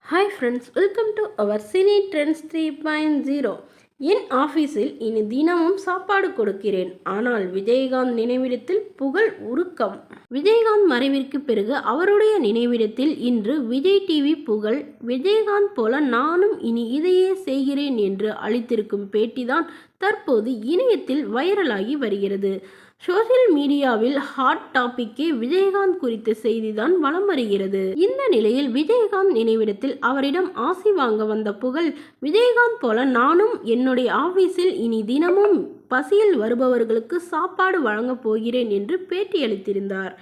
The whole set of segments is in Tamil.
Hi friends, welcome to our Cine Trends 3.0. என் ஆஃபீஸில் இனி தினமும் சாப்பாடு கொடுக்கிறேன். ஆனால் விஜயகாந்த் நினைவிடத்தில் புகழ் உருக்கம். விஜயகாந்த் மறைவிற்கு பிறகு அவருடைய நினைவிடத்தில் இன்று விஜய் டிவி புகழ் விஜயகாந்த் போல நானும் இனி இதையே செய்கிறேன் என்று அளித்திருக்கும் பேட்டிதான் தற்போது இணையத்தில் வைரலாகி வருகிறது. சோசியல் மீடியாவில் ஹாட் டாபிக்கே விஜயகாந்த் குறித்த செய்திதான் வலம் வருகிறது. இந்த நிலையில் விஜயகாந்த் நினைவிடத்தில் அவரிடம் ஆசி வாங்க வந்த புகழ் விஜயகாந்த் போல நானும் என்னுடைய ஆபீஸில் இனி தினமும் பசியில் வருபவர்களுக்கு சாப்பாடு வழங்கப் போகிறேன் என்று பேட்டியளித்திருந்தார்.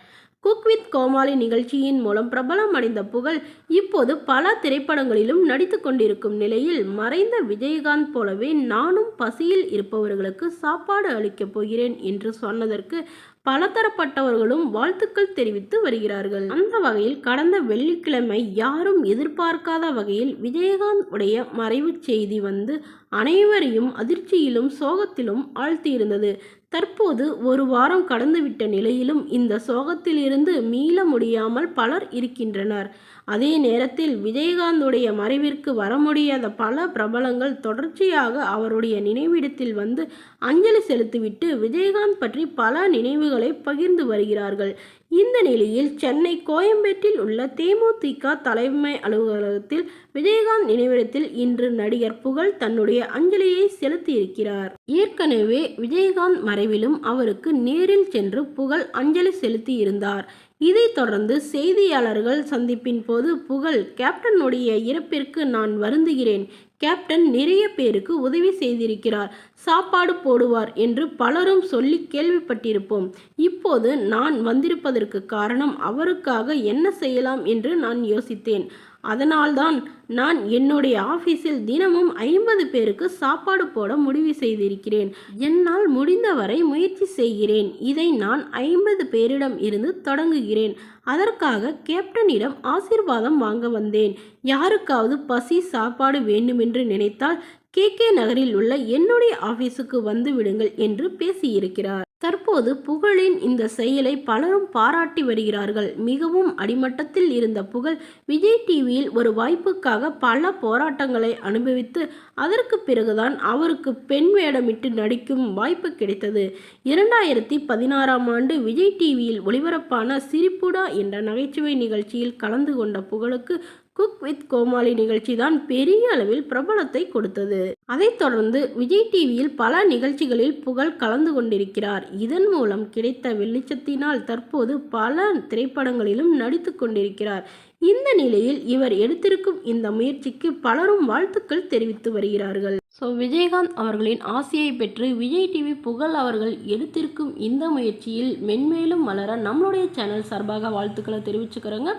குக் வித் கோமாளி நிகழ்ச்சியின் மூலம் பிரபலம் அடைந்த புகழ் இப்போது பல திரைப்படங்களிலும் நடித்து கொண்டிருக்கும் நிலையில் மறைந்த விஜயகாந்த் போலவே நானும் பசியில் இருப்பவர்களுக்கு சாப்பாடு அளிக்கப் போகிறேன் என்று சொன்னதற்கு பலதரப்பட்டவர்களும் வாழ்த்துக்கள் தெரிவித்து வருகிறார்கள். அந்த வகையில் கடந்த வெள்ளிக்கிழமை யாரும் எதிர்பார்க்காத வகையில் விஜயகாந்த் உடைய மறைவு செய்தி வந்து அனைவரையும் அதிர்ச்சியிலும் சோகத்திலும் ஆழ்த்தியிருந்தது. தற்போது ஒரு வாரம் கடந்துவிட்ட நிலையிலும் இந்த சோகத்திலிருந்து மீள முடியாமல் பலர் இருக்கின்றனர். அதே நேரத்தில் விஜயகாந்துடைய மறைவிற்கு வர முடியாத பல பிரபலங்கள் தொடர்ச்சியாக அவருடைய நினைவிடத்தில் வந்து அஞ்சலி செலுத்திவிட்டு விஜயகாந்த் பற்றி பல நினைவுகளை பகிர்ந்து வருகிறார்கள். இந்த நிலையில் சென்னை கோயம்பேட்டில் உள்ள தேமுதிக தலைமை அலுவலகத்தில் விஜயகாந்த் நினைவிடத்தில் இன்று நடிகர் புகழ் தன்னுடைய அஞ்சலியை செலுத்தியிருக்கிறார். ஏற்கனவே விஜயகாந்த் மறைவிலும் அவருக்கு நேரில் சென்று புகழ் அஞ்சலி செலுத்தி இருந்தார். இதைத் தொடர்ந்து செய்தியாளர்கள் சந்திப்பின் போது புகழ் கேப்டனுடைய இறப்பிற்கு நான் வருந்துகிறேன். கேப்டன் நிறைய பேருக்கு உதவி செய்திருக்கிறார், சாப்பாடு போடுவார் என்று பலரும் சொல்லி கேள்விப்பட்டிருப்போம். இப்போது நான் வந்திருப்பதற்கு காரணம் அவருக்காக என்ன செய்யலாம் என்று நான் யோசித்தேன். அதனால்தான் நான் என்னுடைய ஆபீஸில் தினமும் 50 பேருக்கு சாப்பாடு போட முடிவு செய்திருக்கிறேன். என்னால் முடிந்தவரை முயற்சி செய்கிறேன். இதை நான் 50 பேரிடம் இருந்து தொடங்குகிறேன். அதற்காக கேப்டனிடம் ஆசீர்வாதம் வாங்க வந்தேன். யாருக்காவது பசி சாப்பாடு வேண்டுமென்று நினைத்தால் KK நகரில் உள்ள என்னுடைய ஆபீஸுக்கு வந்து விடுங்கள் என்று பேசியிருக்கிறார். தற்போது புகழின் இந்த செயலை பலரும் பாராட்டி வருகிறார்கள். மிகவும் அடிமட்டத்தில் இருந்த புகழ் விஜய் டிவியில் ஒரு வாய்ப்புக்காக பல போராட்டங்களை அனுபவித்து அதற்கு பிறகுதான் அவருக்கு பெண் வேடமிட்டு நடிக்கும் வாய்ப்பு கிடைத்தது. 2016ஆம் ஆண்டு விஜய் டிவியில் ஒளிபரப்பான சிரிப்புடா என்ற நகைச்சுவை நிகழ்ச்சியில் கலந்து கொண்ட புகழுக்கு குக் வித் கோமாளி நிகழ்ச்சி தான் பெரிய அளவில் பிரபலத்தை கொடுத்தது. அதைத் தொடர்ந்து விஜய் டிவியில் பல நிகழ்ச்சிகளில் புகழ் கலந்து கொண்டிருக்கிறார். இதன் மூலம் கிடைத்த வெளிச்சத்தினால் தற்போது பல திரைப்படங்களிலும் நடித்து கொண்டிருக்கிறார். இந்த நிலையில் இவர் எடுத்திருக்கும் இந்த முயற்சிக்கு பலரும் வாழ்த்துக்கள் தெரிவித்து வருகிறார்கள். விஜயகாந்த் அவர்களின் ஆசையை பெற்று விஜய் டிவி புகழ் அவர்கள் எடுத்திருக்கும் இந்த முயற்சியில் மென்மேலும் வளர நம்மளுடைய சேனல் சார்பாக வாழ்த்துக்களை தெரிவிச்சுக்கிறோங்க.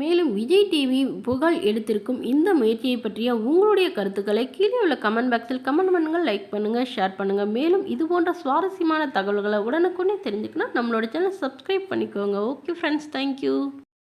மேலும் விஜய் டிவி புகழ் எடுத்திருக்கும் இந்த முயற்சியை பற்றிய உங்களுடைய கருத்துக்களை கீழே உள்ள கமெண்ட் பாக்ஸில் கமெண்ட் பண்ணுங்கள், லைக் பண்ணுங்கள், ஷேர் பண்ணுங்கள். மேலும் இது போன்ற சுவாரஸ்யமான தகவல்களை உடனுக்குடனே தெரிஞ்சுக்கணும் நம்மளோட சேனல் சப்ஸ்கிரைப் பண்ணிக்கோங்க. Okay friends, thank you.